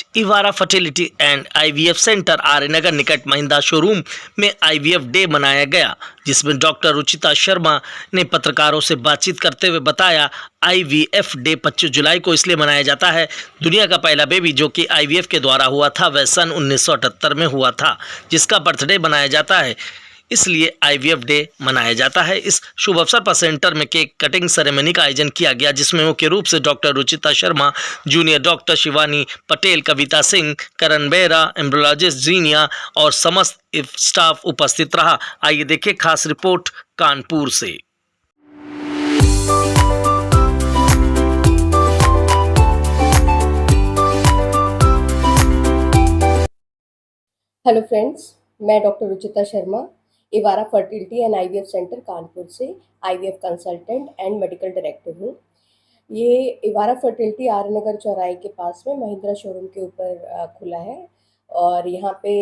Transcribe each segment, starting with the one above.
आज Ivara fertility and IVF centre Aryanagar निकट Mahindra showroom में आईवीएफ डे मनाया गया, जिसमें डॉक्टर रुचिता शर्मा ने पत्रकारों से बातचीत करते हुए बताया। आईवीएफ डे 25 जुलाई को इसलिए मनाया जाता है। दुनिया का पहला बेबी जो कि आईवीएफ के द्वारा हुआ था वह सन 1978 में हुआ था, जिसका बर्थडे मनाया जाता है, इसलिए आईवीएफ डे मनाया जाता है। इस शुभ अवसर पर सेंटर में केक कटिंग सेरेमनी का आयोजन किया गया, जिसमें मुख्य रूप से doctor Ruchita Sharma, junior doctor Shivani Patel, Kavita Singh, Karan Bera, embryologist जीनिया और समस्त स्टाफ उपस्थित रहा। आइए देखिए खास रिपोर्ट कानपुर से। हेलो फ्रेंड्स, मैं doctor Ruchita Sharma, Ivara fertility and IVF centre Kanpur से IVF consultant and medical director हूँ। ये इवारा फर्टिलिटी आर्यनगर चौराहे के पास में महिंद्रा शोरूम के ऊपर खुला है और यहाँ पे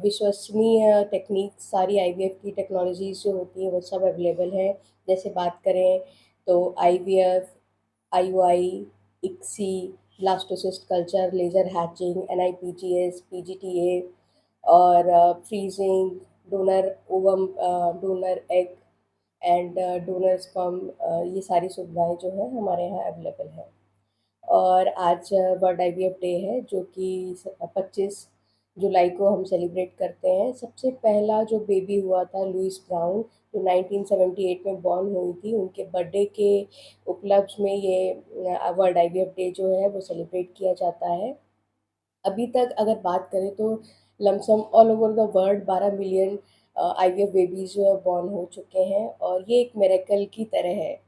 विश्वसनीय टेक्निक, सारी आईवीएफ की टेक्नोलॉजीज़ जो होती हैं वो सब अवेलेबल है। जैसे बात करें तो IVF, IUI, ICSI, blastocyst culture, laser hatching, NIPGS, PGTA और freezing, donor ovum, donor egg and donor sperm, ये सारी सुविधाएं जो है हमारे यहाँ अवेलेबल है। और आज वर्ल्ड आईवीएफ डे है जो कि 25 जुलाई को हम सेलिब्रेट करते हैं। सबसे पहला जो बेबी हुआ था लुइस ब्राउन, जो 1978 में बॉर्न हुई थी, उनके बर्थडे के उपलक्ष्य में ये वर्ल्ड आईवीएफ डे जो है वो सेलिब्रेट किया जाता है। अभी तक अगर बात करें तो lump sum all over the world 12 million IVF babies जो है बॉर्न हो चुके हैं और ये एक मिरेकल की तरह है,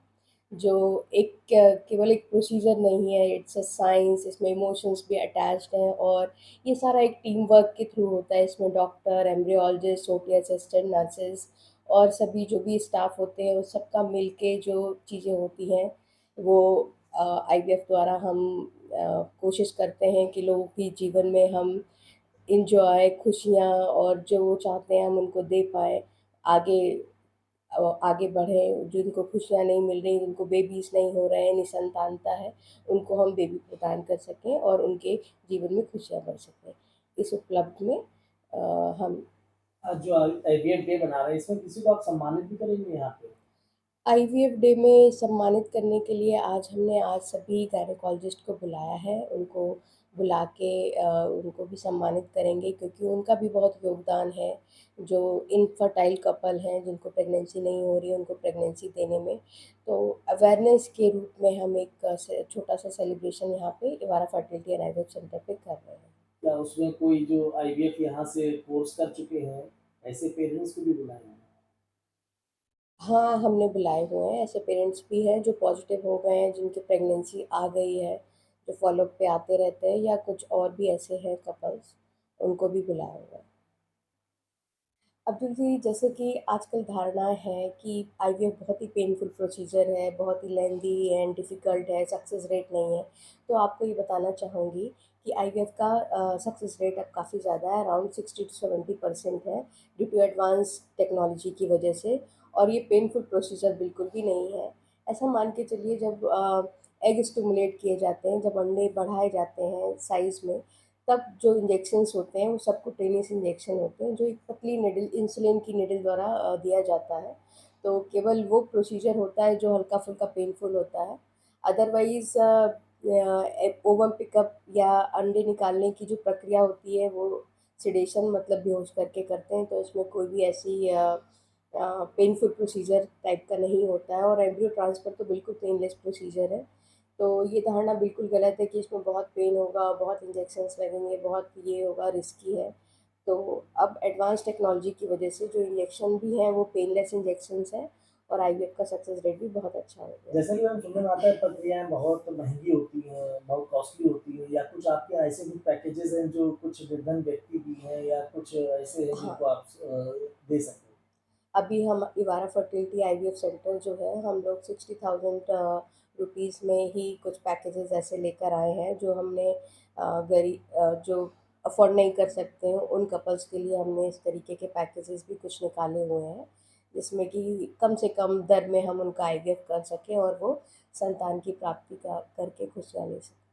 जो एक केवल एक प्रोसीजर नहीं है, इट्स अ साइंस। इसमें इमोशंस भी अटैच्ड हैं और ये सारा एक टीम वर्क के थ्रू होता है। इसमें doctor, embryologist, OT assistant, nurses और सभी जो भी स्टाफ होते हैं उस सबका मिल के जो चीज़ें होती हैं वो आईवीएफ द्वारा हम कोशिश करते हैं कि लोगों के जीवन में हम इंजॉय, खुशियाँ और जो वो चाहते हैं हम उनको दे पाएँ, आगे आगे बढ़ें। जिनको खुशियाँ नहीं मिल रही, जिनको बेबीज़ नहीं हो रहे हैं, निसंतानता है, उनको हम बेबी प्रदान कर सकें और उनके जीवन में खुशियाँ बढ़ सकें। इस उपलब्ध में हम आज जो आईवीएफ डे मना रहे हैं, इसमें किसी को आप सम्मानित भी करेंगे यहाँ पे? आईवीएफ डे में सम्मानित करने के लिए आज सभी गायनेकोलॉजिस्ट को बुलाया है। उनको बुला के उनको भी सम्मानित करेंगे क्योंकि उनका भी बहुत योगदान है। जो इनफर्टाइल कपल हैं, जिनको प्रेगनेंसी नहीं हो रही है, उनको प्रेगनेंसी देने में। तो अवेयरनेस के रूप में हम एक छोटा-सा सेलिब्रेशन यहाँ पे इवारा फर्टिलिटी एंड आईवीएफ सेंटर पे कर रहे हैं। क्या उसमें कोई जो आईवीएफ यहाँ से कोर्स कर चुके हैं, ऐसे पेरेंट्स को भी बुलाएँ हैं? हाँ, हमने बुलाए हुए हैं, ऐसे पेरेंट्स भी हैं जो पॉज़िटिव हो गए हैं, जिनकी प्रेगनेंसी आ गई है, जो फ़ॉलो-अप पे आते रहते हैं, या कुछ और भी ऐसे हैं कपल्स, उनको भी बुलाया हुआ है। अब्दुल जी, जैसे कि आजकल धारणा है कि आईवीएफ बहुत ही पेनफुल प्रोसीजर है, बहुत ही लेंदी एंड डिफ़िकल्ट है, सक्सेस रेट नहीं है। तो आपको ये बताना चाहूँगी कि आईवीएफ का सक्सेस रेट अब काफ़ी ज़्यादा है, अराउंड 60 टू 70% है, ड्यू टू एडवांस टेक्नोलॉजी की वजह से। और ये पेनफुल प्रोसीजर बिल्कुल भी नहीं है। ऐसा मान के चलिए, जब एग स्टिमुलेट किए जाते हैं, जब अंडे बढ़ाए जाते हैं साइज़ में, तब जो इंजेक्शंस होते हैं वो सबक्यूटेनियस इंजेक्शन होते हैं, जो एक पतली निडल, इंसुलिन की निडल द्वारा दिया जाता है। तो केवल वो प्रोसीजर होता है जो हल्का-फुल्का पेनफुल होता है। अदरवाइज़ ओवम पिकअप या अंडे निकालने की जो प्रक्रिया होती है वो सेडेशन, मतलब बेहोश करके करते हैं। तो इसमें कोई भी ऐसी पेनफुल प्रोसीजर टाइप का नहीं होता है और एम्ब्रियो ट्रांसफ़र तो बिल्कुल पेनलेस प्रोसीजर है। तो ये धारणा बिल्कुल गलत है कि इसमें बहुत पेन होगा, बहुत इंजेक्शंस लगेंगे, बहुत ये होगा, रिस्की है। तो अब एडवांस टेक्नोलॉजी की वजह से जो इंजेक्शन भी हैं वो पेनलेस इंजेक्शंस हैं और आईवीएफ का सक्सेस रेट भी बहुत अच्छा हो गया है। जैसा कि मैम सुनने में आता है प्रक्रियाएँ बहुत महँगी होती हैं, बहुत कॉस्टली होती हैं, या कुछ आपके ऐसे कुछ पैकेजेज़ हैं जो कुछ निर्धन व्यक्ति भी हैं या कुछ ऐसे हैं हाँ, जिनको आप दे सकते हैं? अभी हम इवारा फर्टिलिटी आईवीएफ सेंटर जो है, हम लोग 60,000 रुपीज़ में ही कुछ पैकेजेस ऐसे लेकर आए हैं जो हमने जो अफोर्ड नहीं कर सकते हैं उन कपल्स के लिए हमने इस तरीके के पैकेजेस भी कुछ निकाले हुए हैं, जिसमें कि कम से कम दर में हम उनका आईवीएफ कर सकें और वो संतान की प्राप्ति का करके खुशियाँ ले सकें।